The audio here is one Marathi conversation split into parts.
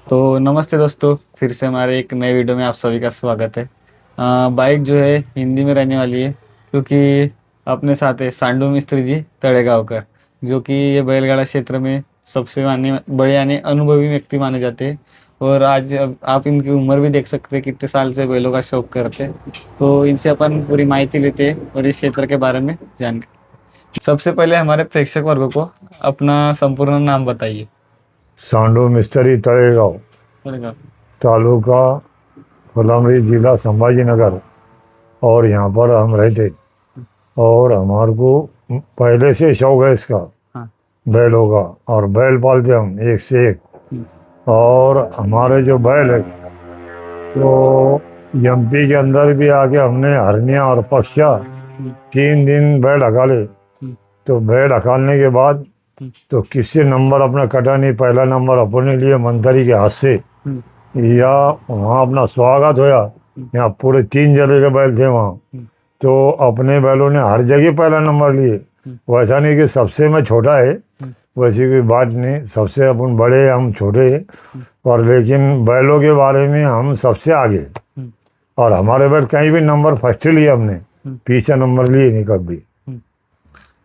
तो नमस्ते दोस्तों, फिर से हमारे एक नए वीडियो में आप सभी का स्वागत है। बाइक जो है हिंदी में रहने वाली है, क्योंकि अपने साथ है सांडू मिस्त्री जी तड़ेगांवकर, जो कि ये बैलगाड़ा क्षेत्र में सबसे माने बड़े यानी अनुभवी व्यक्ति माने जाते हैं। और आज अब आप इनकी उम्र भी देख सकते हैं, कितने साल से बैलों का शौक करते हैं। तो इनसे अपन पूरी माहिती लेते हैं और इस क्षेत्र के बारे में जानकारी। सबसे पहले हमारे प्रेक्षक वर्ग को अपना संपूर्ण नाम बताइए। सांडू मिस्त्री तळेगाव, तड़ेगांव। तालुका फुलंब्री, जिला संभाजीनगर। और यहाँ पर हम रहते। और हमारे को पहले से शौक है इसका, हाँ। बैलों का। और बैल पालते हम एक से एक। और हमारे जो बैल है तो एमपी के अंदर भी आके हमने हरनिया और पक्षा 3 दिन बैल हकाले। तो बैल हकालने के बाद तो किसी नंबर अपना कटा नहीं, पहला नंबर अपने लिए मंतरी के हाथ से या वहाँ अपना स्वागत होया। यहाँ पूरे 3 जगह के बैल थे वहाँ, तो अपने बैलों ने हर जगह पहला नंबर लिए। वैसा नहीं कि सबसे मैं छोटा है, वैसी कोई बात नहीं, सबसे अपन बड़े हम छोटे हैं। और लेकिन बैलों के बारे में हम सबसे आगे। और हमारे बैल कहीं भी नंबर फर्स्ट लिए हमने, पीछे नंबर लिए नहीं कभी।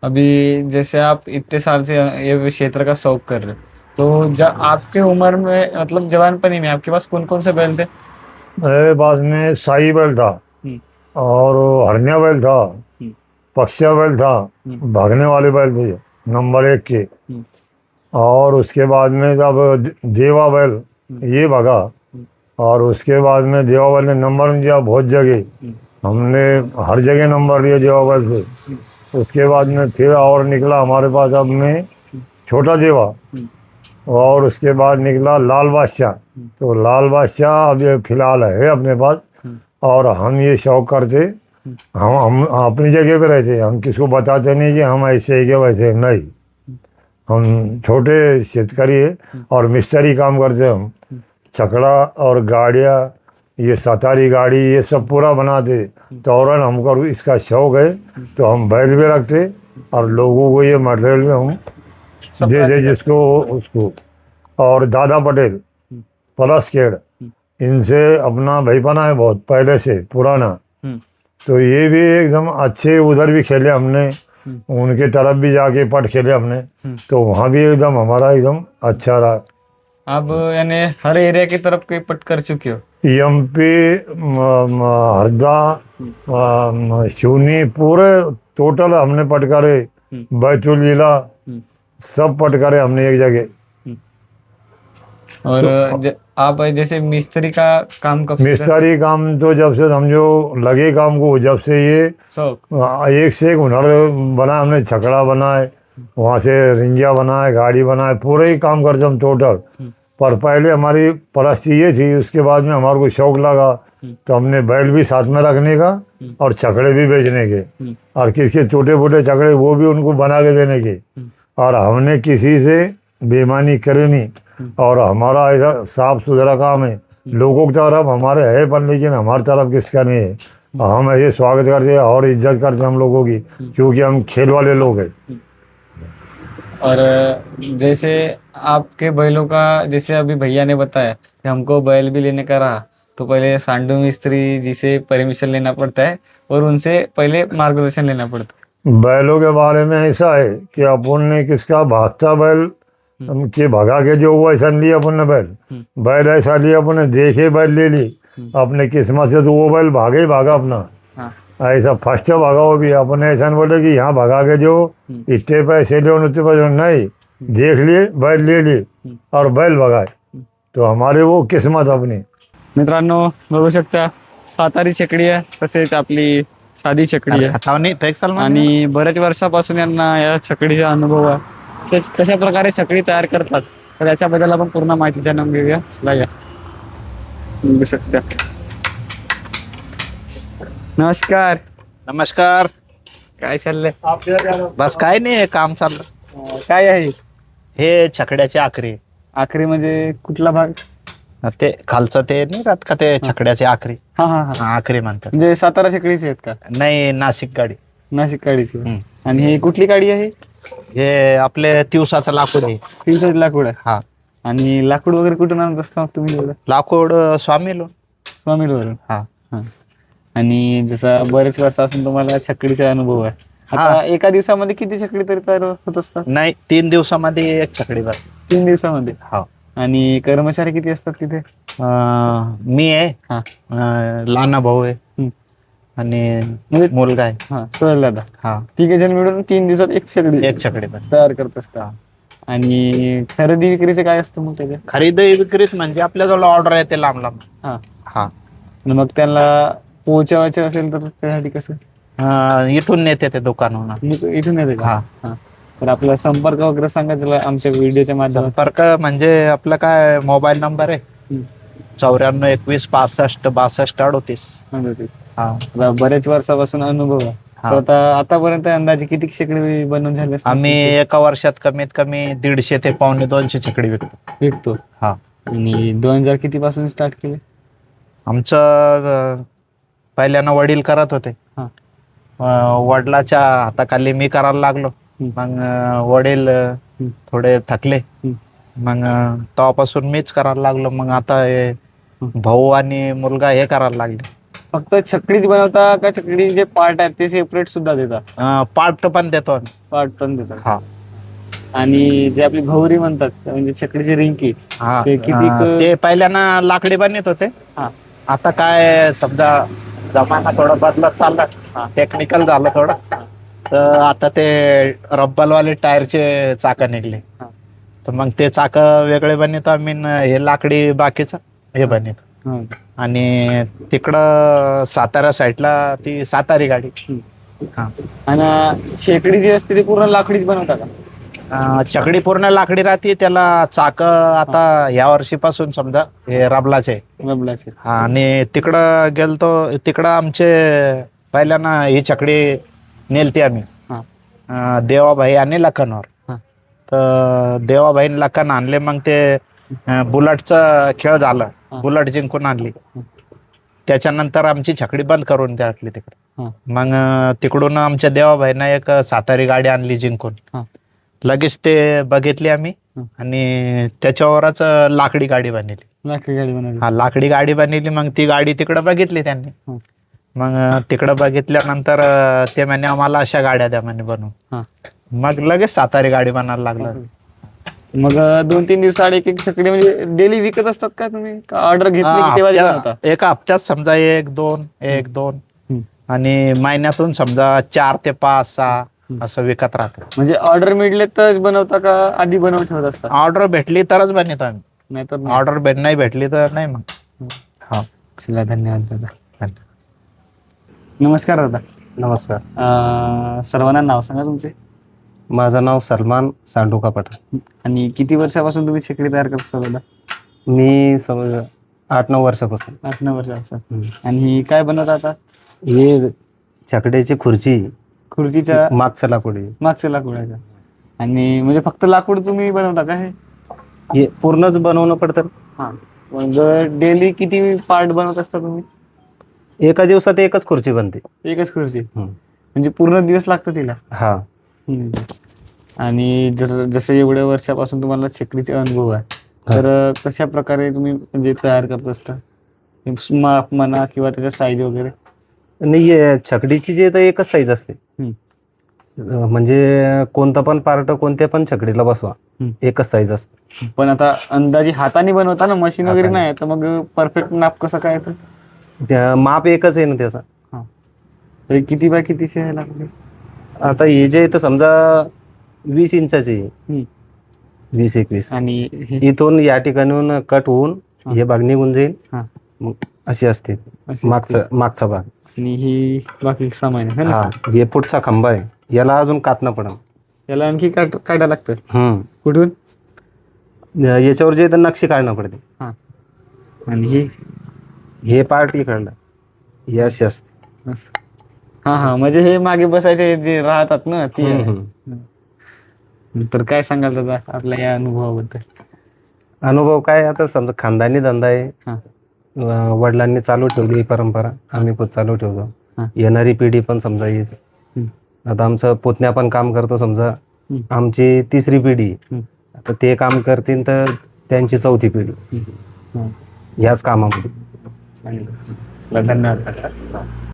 अभी जैसे आप इतने साल से ये क्षेत्र का शौक कर रहे हो, तो जब आपके उम्र में मतलब जवानपनी में आपके पास कौन कौन से बैल थे? मेरे पास में साई बैल था, हम्म, और हरनिया बैल था, हम्म, पक्षिया बैल था, भागने वाले बैल थे नंबर 1 के। हम्म, और उसके बाद में जब देवा बैल ये भागा, और उसके बाद में देवा बैल ने नंबर नहीं दिया बहुत जगह। हमने हर जगह नंबर लिए देवा बैल से। उसके बाद में फिर और निकला हमारे पास अब में छोटा देवा। और उसके बाद निकला लाल बादशाह। तो लाल बादशाह अब ये फिलहाल है अपने पास। और हम ये शौक करते, हम अपनी जगह पे रहते, हम किसको बताते नहीं कि हम ऐसे ही के वैसे नहीं। हम छोटे शेतकारी है और मिस्त्री काम करते हम। छकड़ा और गाड़ियाँ, ये सतारी गाड़ी, ये सब पूरा बनाते। तो और हमको इसका शौक है, तो हम बैल भी रखते और लोगों को ये मटेरियल में हम दे दे जिसको उसको। और दादा पटेल प्लस केड, इनसे अपना भाईपना है बहुत पहले से पुराना। तो ये भी एकदम अच्छे, उधर भी खेले हमने, उनके तरफ भी जाके पट खेले हमने। तो वहाँ भी एकदम हमारा एकदम अच्छा रहा। आप यानी हर एरिया की तरफ कोई पट कर चुके हो? एमपी, हरदा, शिवनी, पूरे टोटल हमने पटकारे। बैतूल जिला सब पटकारे हमने एक जगह। और तो आप जैसे मिस्त्री का काम कब से कर रहे मिस्त्री काम तो जब से समझो लगे काम को, जब से ये हो? शौक। एक से एक हुनर बना हमने। छकड़ा बनाए, वहाँ से रिंगिया बनाए, गाड़ी बनाए, पूरे ही काम करते हम टोटल। पर पहले हमारी परिस्थिति ये थी, उसके बाद में हमारे को शौक लगा, तो हमने बैल भी साथ में रखने का और छकड़े भी बेचने के। और किसके छोटे मोटे छकड़े वो भी उनको बना के देने के। और हमने किसी से बेईमानी करे नहीं। और हमारा ऐसा साफ सुथरा काम है। लोगों की तरफ हमारे है पर, लेकिन हमारी तरफ किसका नहीं है। हम ऐसे स्वागत करते हैं और इज्जत करते हैं हम लोगों की, क्योंकि हम खेल वाले लोग हैं। और जैसे आपके बैलों का, जैसे अभी भैया ने बताया कि हमको बैल भी लेने का रहा, तो पहले सांडू मिस्त्री जी से परमिशन लेना पड़ता है और उनसे पहले मार्गदर्शन लेना पड़ता बैलों के बारे में ऐसा है कि अपन ने किसका भागता बैल के भगा के जो हुआ ऐसा लिया अपन ने बैल। बैल ऐसा लिया अपन ने, देखे बैल ले ली अपने किस्मत से, तो वो बैल भागे ही भागा अपना। है। हाँ। ऐसा फर्स्ट भागा वो भी। अपने ऐसा नहीं बोले कि यहाँ भगा के जो इतने पैसे लो उतने पैसे लो, नहीं, देख लिए बैल ले लिए और बैल भगाए। तो हमारे वो किस्मत अपनी। मित्रांनो, बघू शकता सातारी छकडी आहे, तसेच आपली साधी छकडी आहे खतावणी टेक्सल आणि बऱ्याच वर्षापासून यांना या छकडीचा अनुभव आहे। तसेच कशा प्रकारे छकडी तयार करतात तर याच्याबद्दल आपण पूर्ण माहिती जाणून घेऊया। चला या, बघू शकता। नमस्कार, नमस्कार। काय चाललंय? बस काय नाही, काम चाललं। काय आहे हे छकड्याचे आखरी, आखरी म्हणजे कुठला भाग? ते खालचं ते नाही राहत का, ते छकड्याचे आखरी, हा हा हा, आखरी म्हणतात। म्हणजे सातारा छकडीचे आहेत का? नाही, नाशिक गाडी। नाशिक गाडीची। आणि हे कुठली गाडी आहे? हे आपले दिवसाचं लाकूड आहे। 300 लाकूड आहे। हा, आणि लाकूड वगैरे कुठून आणत असता मग तुम्ही एवढं? लाकूड स्वामीलो. स्वामीवरून. हा हा. आणि जसं बरेच वर्षापासून तुम्हाला छकडीचा अनुभव आहे, हा. आता एका दिवसामध्ये किती छकडी तरी तयार होत असतात? नाही, 3 दिवसामध्ये एक छकडी भर. 3 दिवसामध्ये. हा. आणि कर्मचारी किती असतात तिथे? मी आहे, हा. लहाना भाऊ आहे हम्म. आणि म्हणजे मुलगा आहे. हा, सोहेल दादा. हा, तिघे जण मिळून 3 दिवसात एक छकडी एक छकडी भर. तयार करत असतात. आणि खरेदी विक्रीचे काय असतं मग त्याचे? खरेदी विक्रीच म्हणजे आपल्याजवळ ऑर्डर येते लांब लांब. हा. हा. आणि मग त्यांना पोहोचवायचे असेल तर त्यासाठी कसं? इथून नेते ते दुकानावर. इथून येते का? हा. हा. तर आपला संपर्क वगैरे सांगायचं आमच्या व्हिडिओच्या माध्यमातून. संपर्क म्हणजे आपला काय मोबाईल नंबर आहे, हम्म. 94 21 65 62 38. म्हणजे तेच. हा. आता बरेच वर्षापासून अनुभव आहे. हा. तर आता आतापर्यंत अंदाजे किती शेकडी बनवून झाले असतील? आम्ही एका वर्षात कमीत कमी 150 ते 250 छकडी विकतो. विकतो. हा. आणि 2000 किती पासून स्टार्ट केले? आमचं पहिल्यानं वडील करत होते. हा. वडिलाच्या हाताखाली मी करायला लागलो. मग वडील थोडे थकले. मग तेव्हापासून मीच करायला लागलो. मग आता हे भाऊ आणि मुलगा हे करायला लागले. फक्त छकडीच बनवता का छकडी जे पार्ट आहेत ते सेपरेट सुद्धा देता? पार्ट पण देतो आम्ही. पार्ट पण देता. हा. आणि जे आपली भवरी म्हणतात म्हणजे छकडीची रिंकी, हा. ते किती? ते पहिल्यानं लाकडी बनत होते. हा. आता काय समजा जमाना थोडा बदलत चालला, टेक्निकल झालं थोडं, तर आता ते रब्बलवाले टायरचे चाक निघले. हा. तर मग ते चाक वेगळे बनवतो आम्ही हे लाकडी बाकीचं हे बनवतो. हा. आणि तिकडं सातारा साईडला ती सातारी गाडी. हा. आणि शेकडी जी असते ती पूर्ण लाकडीच बनवता का? छकडी पूर्ण लाकडी राहते, त्याला चाक आता या वर्षीपासून समजा हे रबलाचे. रबलाचे. हा. आणि तिकडं गेलतो, तिकडं आमचे पहिल्यानं ही छकडी नेलती आम्ही देवाभाई आणि लखनवर. हा. तर देवाभाई लखन आणले. मग ते बुलटचा खेळ झाला, बुलट जिंकून आणली. त्याच्यानंतर आमची छकडी बंद करून टाकली तिकडे. हा. मग तिकडून आमच्या देवाभाईनं एक सातारी गाडी आणली जिंकून. हा. लगेच ते बघितली आम्ही आणि त्याच्यावरच लाकडी गाडी बनवली. लाकडी गाडी बनवली. हा, लाकडी गाडी बनवली. मग ती गाडी तिकडं बघितली त्यांनी. मग तिकडं बघितल्यानंतर ते म्हणे आम्हाला अशा गाड्या द्या म्हणे बनवून. हा. मग लगेच सातारी गाडी बनायला लागलं. मग 2-3 दिवसाआड एक एक छकडी म्हणजे डेली विकत असतात का तुम्ही, का ऑर्डर घेतली की तेव्हा बनवता? एका हप्त्यात समजा 1-2 आणि महिन्यातून समजा 4 ते 5-6 असं विकत राहतं. म्हणजे ऑर्डर मिळले तर बनवता का आधी बनवून ठेवत असता? ऑर्डर भेटली तरच बनवतो आम्ही, नाहीतर नाही. ऑर्डर नाही भेटली तर नाही. मग हा. चला, धन्यवाद दादा. नमस्कार दादा. नमस्कार. सर्वांना नाव सांगा तुमचे. माझं नाव सलमान सांडुका पठाण. आणि किती वर्षापासून तुम्ही छकडी तयार करत असता दादा? मी समज 8-9 वर्षापासून. 8-9 वर्षापासून. आणि ही काय बनवता आता? हे छकड्याची खुर्ची, खुर्चीच्या मागचं लाकूड आहे. मागचं लाकूड आहे का? आणि म्हणजे फक्त लाकूड तुम्ही बनवता का हे पूर्णच बनवणं पडतं. हा. मग डेली किती पार्ट बनवत असता तुम्ही? एका दिवसात एकच खुर्ची बनते. एकच खुर्ची? म्हणजे पूर्ण दिवस लागतो तिला? हा. आणि जसं एवढ्या वर्षापासून तुम्हाला छकडीचे अनुभव आहे, तर कशा प्रकारे तुम्ही म्हणजे तयार करत असता? माप म्हणा किंवा त्याच्या साईज वगैरे? नाही, छकडीची जे तर एकच साईज असते. म्हणजे कोणता पण पार्ट कोणत्या पण छकडीला बसवा, एकच साईज असते. पण आता अंदाजे हाताने बनवता ना, मशीन वगैरे नाही, तर मग परफेक्ट माप कसं काय येतं? त्या माप एकच आहे ना त्याचा. तरी किती बाय कितीचे आहे लागले? आता हे जे तर समजा 20 इंचाचे, 20-21. आणि इथून या ठिकाणून कट होऊन हे भाग निघून जाईल. मग अशी असते मागचा भाग. आणि ही बाकी सामान आहे. हा, हे पुढचा खांबा आहे, याला अजून कातणं पडलं. याला आणखी काढायला लागतं. कुठून? याच्यावर जे तर नक्षी काढणं पडते. आणि हे पार्ट इकडलं हे अशी असते. हा, म्हणजे हे मागे बसायचे जे राहतात ना ते. तर काय सांगाल दादा आपल्या या अनुभवाबद्दल? अनुभव काय, आता समजा खानदानी धंदा आहे, वडिलांनी चालू ठेवली ही परंपरा, आम्ही पण चालू ठेवतो. येणारी पिढी पण समजा हीच. आता आमचं पुतण्या पण काम करतो, समजा आमची 3री पिढी. आता ते काम करतील तर त्यांची 4थी पिढी ह्याच कामामध्ये. चांगलं. चला, धन्यवाद काका.